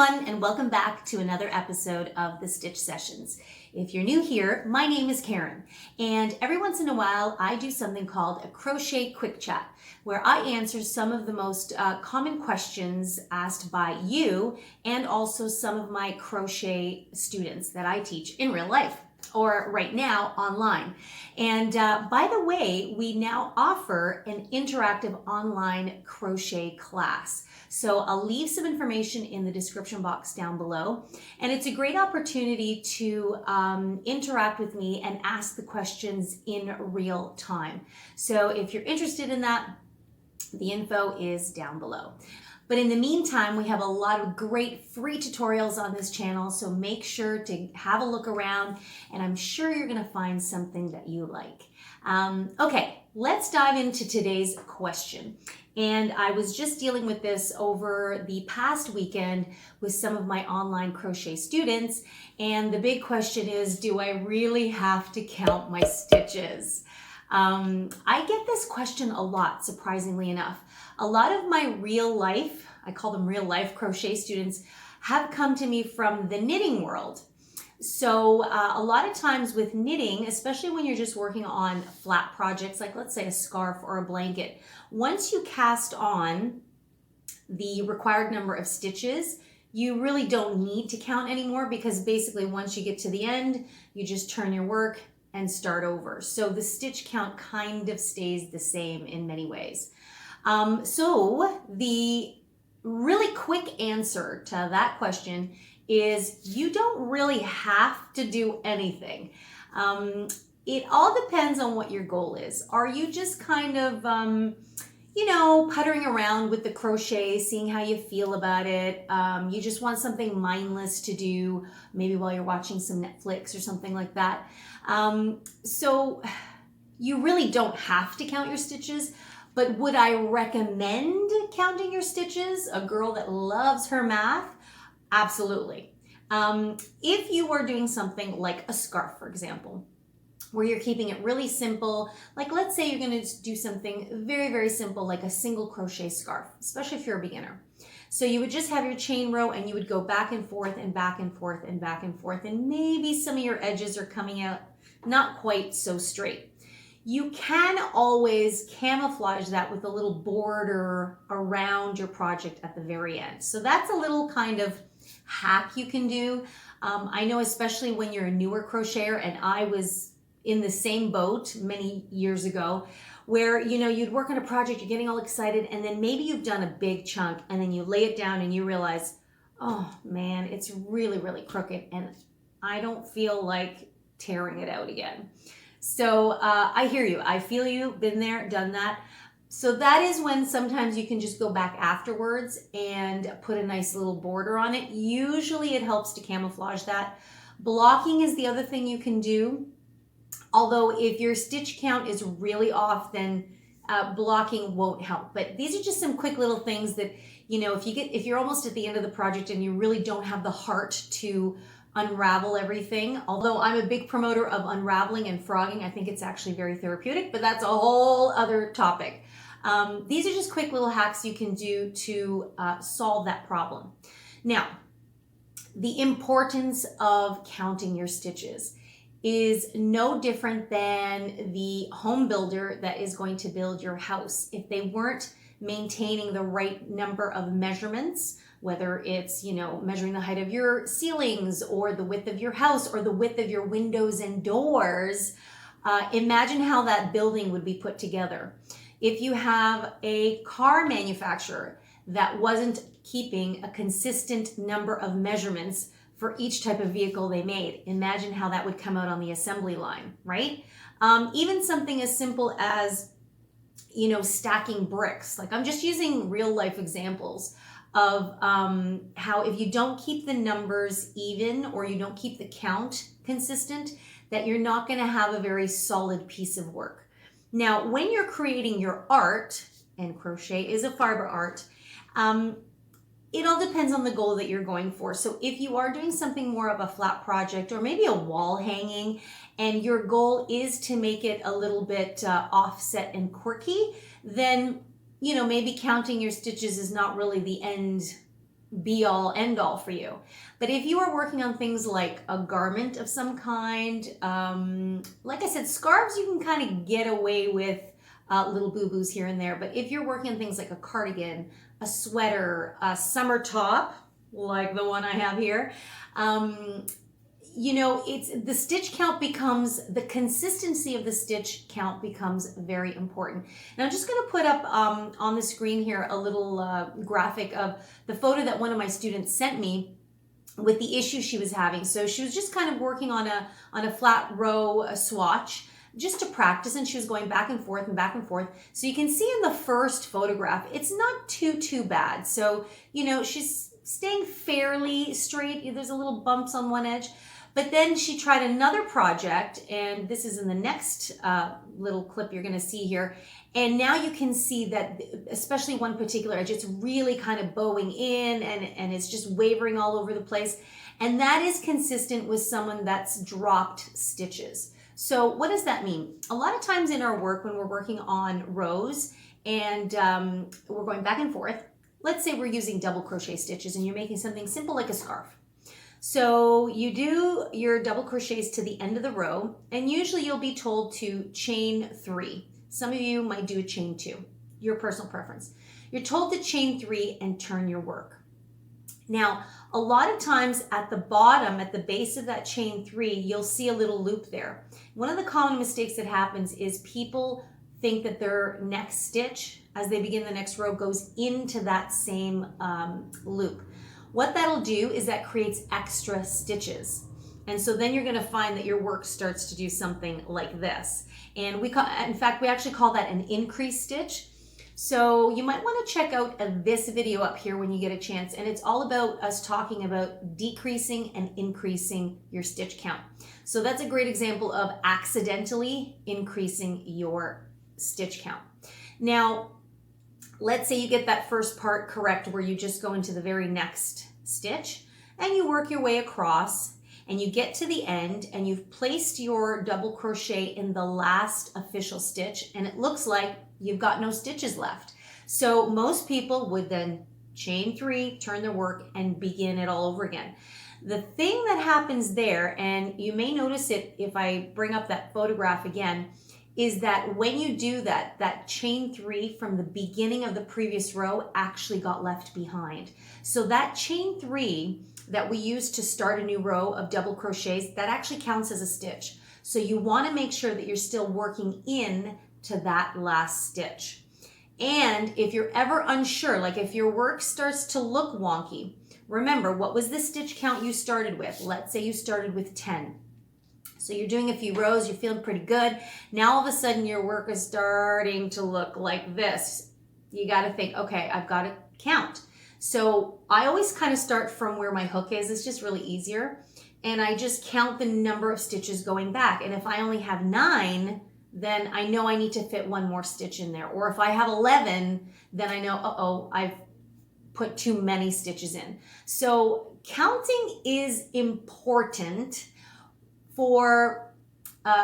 everyone, and welcome back to another episode of the Stitch Sessions. If you're new here, my name is Karen, and every once in a while I do something called a Crochet Quick Chat, where I answer some of the most common questions asked by you and also some of my crochet students that I teach in real life, or right now online. And by the way, we now offer an interactive online crochet class. So I'll leave some information in the description box down below. And it's a great opportunity to interact with me and ask the questions in real time. So if you're interested in that, the info is down below. But in the meantime, we have a lot of great free tutorials on this channel, so make sure to have a look around, and I'm sure you're gonna find something that you like. Okay, let's dive into today's question. And I was just dealing with this over the past weekend with some of my online crochet students, and the big question is, do I really have to count my stitches? I get this question a lot, surprisingly enough. A lot of my real life, I call them real life crochet students, have come to me from the knitting world. So a lot of times with knitting, especially when you're just working on flat projects, like let's say a scarf or a blanket, once you cast on the required number of stitches, you really don't need to count anymore, because basically once you get to the end, you just turn your work and start over. So the stitch count kind of stays the same in many ways. So the really quick answer to that question is you don't really have to do anything. It all depends on what your goal is. Are you just kind of, puttering around with the crochet, seeing how you feel about it? You just want something mindless to do, maybe while you're watching some Netflix or something like that. So you really don't have to count your stitches, but would I recommend counting your stitches? A girl that loves her math? Absolutely. If you are doing something like a scarf, for example, where you're keeping it really simple, like let's say you're going to do something very, very simple, like a single crochet scarf, especially if you're a beginner. So you would just have your chain row and you would go back and forth and back and forth and back and forth, and maybe some of your edges are coming out not quite so straight. You can always camouflage that with a little border around your project at the very end. So that's a little kind of hack you can do. I know especially when you're a newer crocheter, and I was in the same boat many years ago, where you'd work on a project, you're getting all excited, and then maybe you've done a big chunk and then you lay it down and you realize, oh man, it's really, really crooked and I don't feel like tearing it out again. So I hear you, I feel you, been there, done that. So that is when sometimes you can just go back afterwards and put a nice little border on it. Usually it helps to camouflage that. Blocking is the other thing you can do. Although if your stitch count is really off, then blocking won't help. But these are just some quick little things that, if you're almost at the end of the project and you really don't have the heart to unravel everything, although I'm a big promoter of unraveling and frogging, I think it's actually very therapeutic, but that's a whole other topic. These are just quick little hacks you can do to solve that problem. Now, the importance of counting your stitches is no different than the home builder that is going to build your house. If they weren't maintaining the right number of measurements, whether it's, measuring the height of your ceilings or the width of your house or the width of your windows and doors, imagine how that building would be put together. If you have a car manufacturer that wasn't keeping a consistent number of measurements for each type of vehicle they made, imagine how that would come out on the assembly line, right? Even something as simple as, stacking bricks. Like, I'm just using real life examples of how if you don't keep the numbers even, or you don't keep the count consistent, that you're not going to have a very solid piece of work. Now, when you're creating your art, and crochet is a fiber art, it all depends on the goal that you're going for. So if you are doing something more of a flat project, or maybe a wall hanging, and your goal is to make it a little bit offset and quirky, then maybe counting your stitches is not really the end be all end all for you. But if you are working on things like a garment of some kind, like I said, scarves you can kind of get away with little boo-boos here and there. But if you're working on things like a cardigan, a sweater, a summer top, like the one I have here, you know, the stitch count becomes, the consistency of the stitch count becomes very important. And I'm just going to put up on the screen here a little graphic of the photo that one of my students sent me with the issue she was having. So she was just kind of working on a flat row swatch just to practice, and she was going back and forth and back and forth. So you can see in the first photograph, it's not too bad. So, you know, she's staying fairly straight. There's a little bumps on one edge. But then she tried another project, and this is in the next little clip you're going to see here. And now you can see that, especially one particular edge, it's really kind of bowing in and it's just wavering all over the place. And that is consistent with someone that's dropped stitches. So what does that mean? A lot of times in our work, when we're working on rows and we're going back and forth, let's say we're using double crochet stitches and you're making something simple like a scarf. So you do your double crochets to the end of the row, and usually you'll be told to chain 3. Some of you might do a chain 2, your personal preference. You're told to chain 3 and turn your work. Now, a lot of times at the bottom, at the base of that chain 3, you'll see a little loop there. One of the common mistakes that happens is people think that their next stitch, as they begin the next row, goes into that same loop. What that'll do is that creates extra stitches. And so then you're going to find that your work starts to do something like this. And in fact, we actually call that an increase stitch. So you might want to check out this video up here when you get a chance. And it's all about us talking about decreasing and increasing your stitch count. So that's a great example of accidentally increasing your stitch count. Now, let's say you get that first part correct where you just go into the very next stitch and you work your way across and you get to the end and you've placed your double crochet in the last official stitch and it looks like you've got no stitches left. So most people would then chain 3, turn their work, and begin it all over again. The thing that happens there, and you may notice it if I bring up that photograph again, is that when you do that, that chain 3 from the beginning of the previous row actually got left behind. So that chain 3 that we use to start a new row of double crochets, that actually counts as a stitch. So you want to make sure that you're still working in to that last stitch. And if you're ever unsure, like if your work starts to look wonky, remember, what was the stitch count you started with? Let's say you started with 10. So you're doing a few rows, you're feeling pretty good. Now all of a sudden your work is starting to look like this. You got to think, okay, I've got to count. So I always kind of start from where my hook is. It's just really easier. And I just count the number of stitches going back. And if I only have 9, then I know I need to fit one more stitch in there. Or if I have 11, then I know, uh-oh, I've put too many stitches in. So counting is important for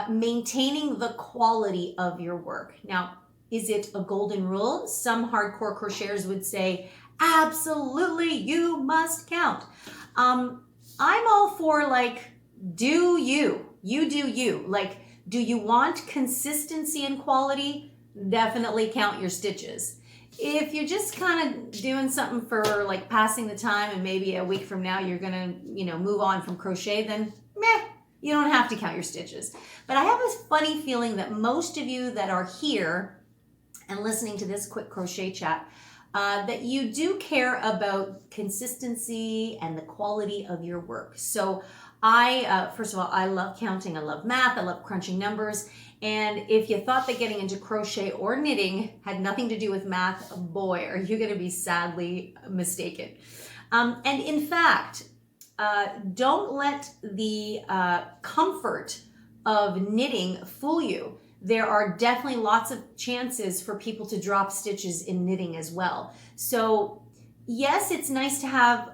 maintaining the quality of your work. Now, is it a golden rule? Some hardcore crocheters would say, absolutely, you must count. I'm all for like, do you do you. Like, do you want consistency and quality? Definitely count your stitches. If you're just kind of doing something for like passing the time and maybe a week from now you're gonna, move on from crochet, then meh. You don't have to count your stitches. But I have this funny feeling that most of you that are here and listening to this quick crochet chat, that you do care about consistency and the quality of your work. So first of all, I love counting. I love math. I love crunching numbers. And if you thought that getting into crochet or knitting had nothing to do with math, boy, are you going to be sadly mistaken. And in fact, don't let the comfort of knitting fool you. There are definitely lots of chances for people to drop stitches in knitting as well. So yes, it's nice to have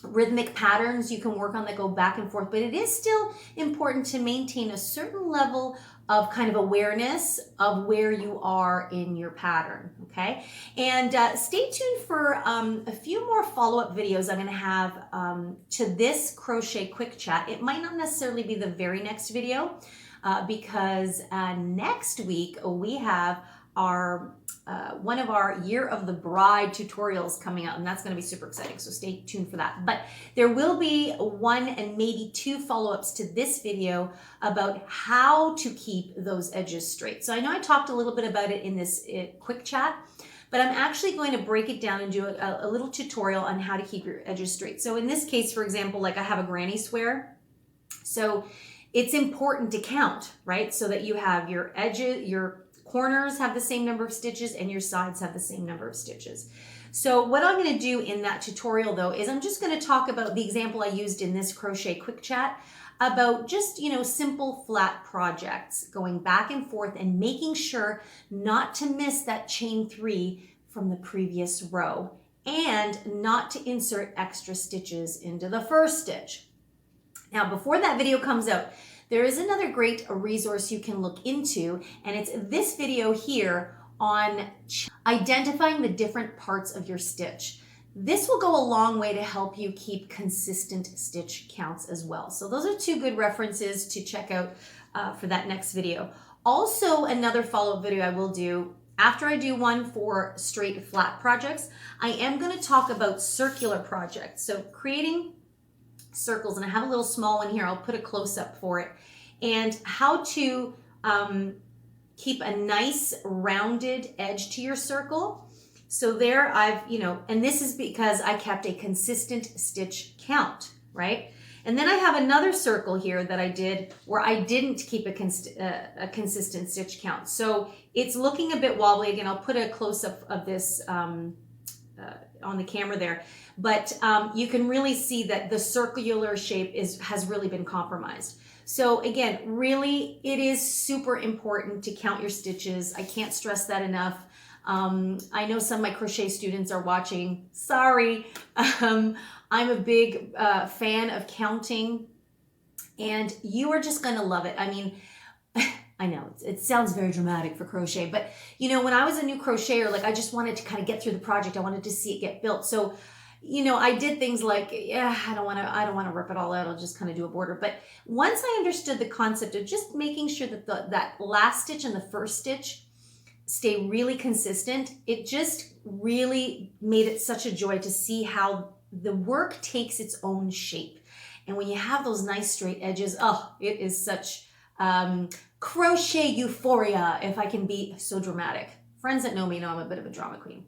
rhythmic patterns you can work on that go back and forth, but it is still important to maintain a certain level of kind of awareness of where you are in your pattern, okay? And stay tuned for a few more follow-up videos I'm gonna have to this Crochet Quick Chat. It might not necessarily be the very next video because next week we have our one of our Year of the Bride tutorials coming out, and that's going to be super exciting, so stay tuned for that. But there will be one and maybe two follow-ups to this video about how to keep those edges straight. So I know I talked a little bit about it in this quick chat, but I'm actually going to break it down and do a little tutorial on how to keep your edges straight. So in this case, for example, like I have a granny square, so it's important to count, right? So that you have your edges, your corners have the same number of stitches and your sides have the same number of stitches. So what I'm going to do in that tutorial though is I'm just going to talk about the example I used in this Crochet Quick Chat about just, you know, simple flat projects going back and forth and making sure not to miss that chain 3 from the previous row and not to insert extra stitches into the first stitch. Now, before that video comes out, there is another great resource you can look into, and it's this video here on identifying the different parts of your stitch. This will go a long way to help you keep consistent stitch counts as well. So those are two good references to check out for that next video. Also, another follow-up video I will do after I do one for straight flat projects, I am going to talk about circular projects. So creating circles, and I have a little small one here, I'll put a close-up for it, and how to keep a nice rounded edge to your circle. So there I've, you know, and this is because I kept a consistent stitch count, right? And then I have another circle here that I did where I didn't keep a consistent stitch count. So it's looking a bit wobbly. Again, I'll put a close-up of this on the camera there. But you can really see that the circular shape has really been compromised. So again, really, it is super important to count your stitches. I can't stress that enough. I know some of my crochet students are watching. Sorry. I'm a big fan of counting, and you are just going to love it. I mean, I know it sounds very dramatic for crochet, but you know, when I was a new crocheter, like I just wanted to kind of get through the project. I wanted to see it get built. So, you know, I did things like, yeah, I don't want to rip it all out. I'll just kind of do a border. But once I understood the concept of just making sure that that last stitch and the first stitch stay really consistent, it just really made it such a joy to see how the work takes its own shape. And when you have those nice straight edges, oh, it is such crochet euphoria, if I can be so dramatic. Friends that know me know I'm a bit of a drama queen.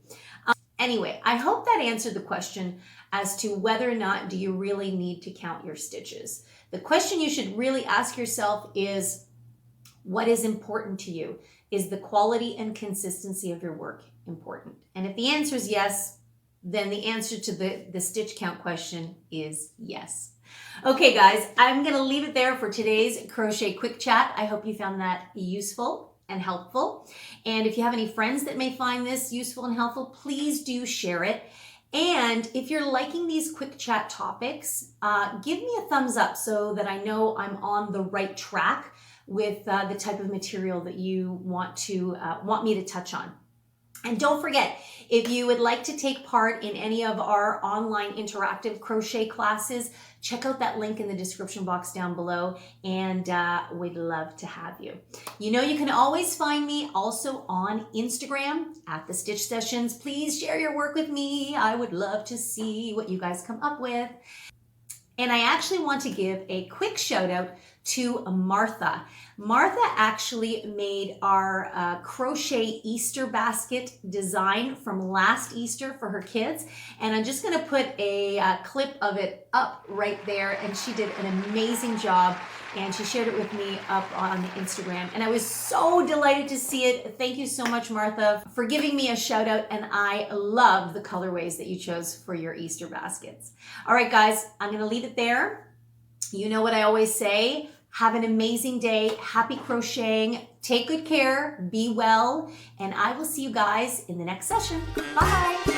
Anyway, I hope that answered the question as to whether or not do you really need to count your stitches. The question you should really ask yourself is, what is important to you? Is the quality and consistency of your work important? And if the answer is yes, then the answer to the stitch count question is yes. Okay, guys, I'm going to leave it there for today's Crochet Quick Chat. I hope you found that useful and helpful. And if you have any friends that may find this useful and helpful, please do share it. And if you're liking these quick chat topics, give me a thumbs up so that I know I'm on the right track with the type of material that you want me to touch on. And don't forget, if you would like to take part in any of our online interactive crochet classes, check out that link in the description box down below, and we'd love to have you. You know, you can always find me also on Instagram at The Stitch Sessions. Please share your work with me. I would love to see what you guys come up with. And I actually want to give a quick shout out to Martha. Martha actually made our crochet Easter basket design from last Easter for her kids. And I'm just gonna put a clip of it up right there. And she did an amazing job. And she shared it with me up on Instagram. And I was so delighted to see it. Thank you so much, Martha, for giving me a shout out. And I love the colorways that you chose for your Easter baskets. All right, guys, I'm gonna leave it there. You know what I always say. Have an amazing day. Happy crocheting. Take good care. Be well. And I will see you guys in the next session. Bye.